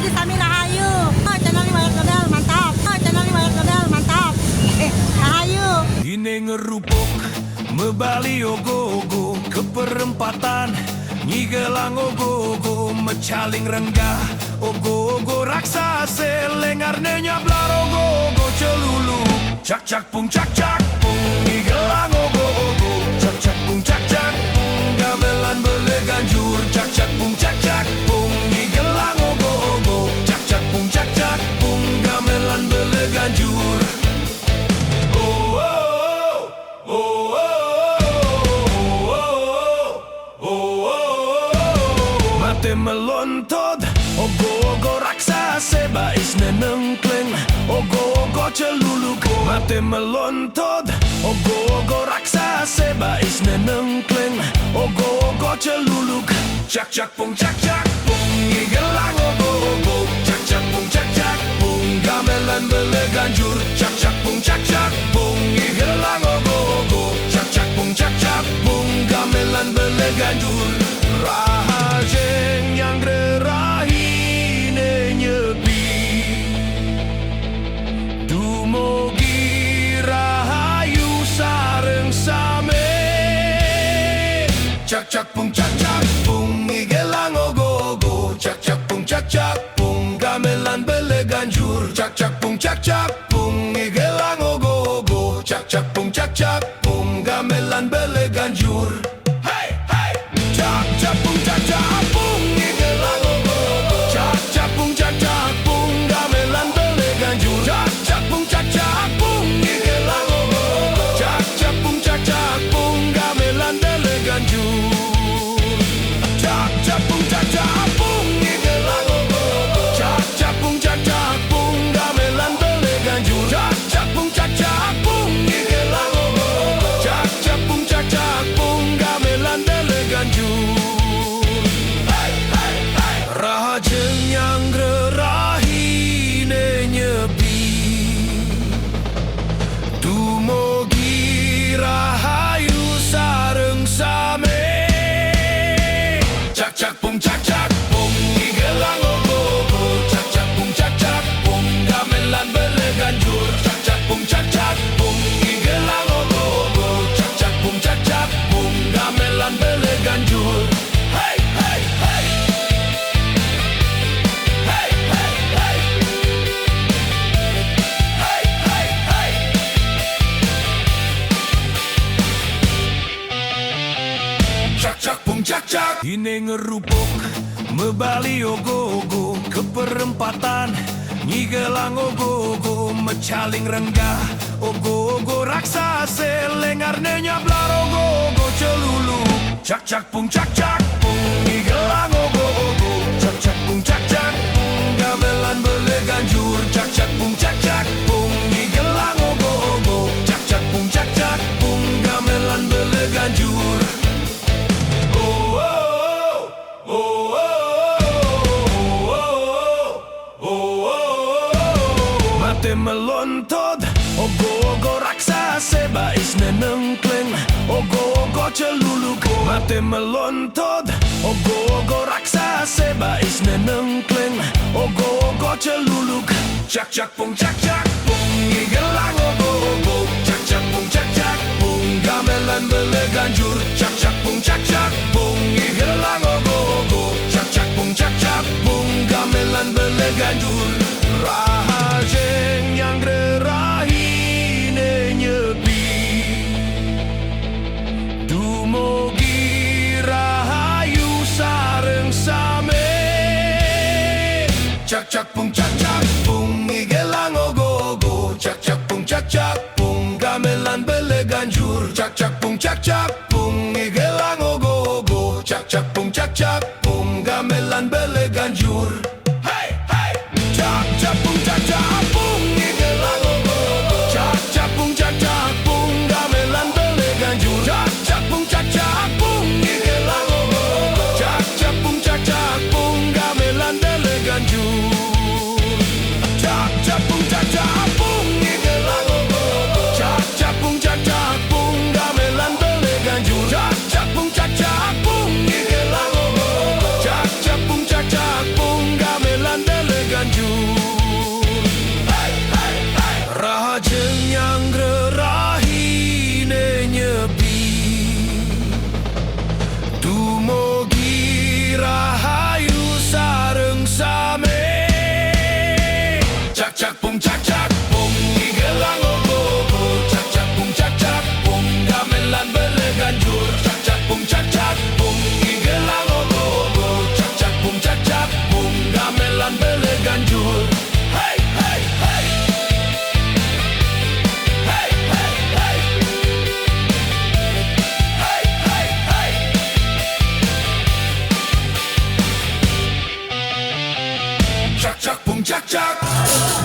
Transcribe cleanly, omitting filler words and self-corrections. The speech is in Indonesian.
Adi Sami Rahayu. Oh, channel Wayang Gembel mantap. Oh, channel Wayang Gembel mantap. Rahayu. Ini ngerupuk mebali ogo-ogo ke perempatan nyigelang ogo-ogo mecaling renggah ogo-ogo raksasa lengarnya nyablar ogo-ogo celulu cak-cak pung cak-cak pung nyigelang ogo-ogo cak-cak pung cak-cak pung gamelan bele ganjur cak-cak pung cak-cak pung nyigelang ogo-ogo cak-cak pung cak-cak pung gamelan bele ganjur. Melontod ogo-ogo raksasa bais nenengkleng ogo-ogo celuluk mate melontod ogo-ogo raksasa bais nenengkleng ogo-ogo celuluk cak-cak pung ngigelang ogo-ogo cak-cak pung gamelan bele ganjur cak-cak pung ngigelang ogo-ogo cak-cak pung gamelan bele ganjur. Rahajeng yang gerahine nyepi dumugi rahayu sareng same cak-cak pung ngigelang ogo-ogo cak-cak pung gamelan bele ganjur cak-cak pung ngigelang ogo-ogo cak-cak pung gamelan bele ganjur. Rahajeng yang gerahine nyepi dumugi rahayu sareng same cak-cak pung ngigelang ogo-ogo cak-cak pung gamelan bele ganjur cak-cak pung ngigelang ogo-ogo cak-cak pung gamelan bele ganjur. Cak-cak ini ngerupuk mebali ogo-ogo ke perempatan nyigelang ogo-ogo mecaling renggah ogo-ogo raksasa lengarnya nyablar ogo-ogo celulu cak-cak pung nyigelang ogo-ogo cak-cak pung gamelan bele ganjur cak-cak pung nyigelang ogo-ogo cak-cak pung gamelan bele ganjur. Melontod ogo-ogo raksasa bais nenengkleng ogo-ogo celuluk mate melontod ogo-ogo raksasa bais nenengkleng ogo-ogo celuluk cak-cak pung ngigelang ogo-ogo cak-cak pung gamelan bele ganjur cak-cak pung ngigelang ogo-ogo cak-cak pung gamelan bele ganjur. Rahajeng yang gerahine nyepi dumugi rahayu sareng same cak-cak pung ngigelang ogo-ogo cak-cak pung gamelan bele ganjur cak-cak pung ngigelang ogo-ogo cak-cak pung gamelan bele ganjur. Pung cak cak.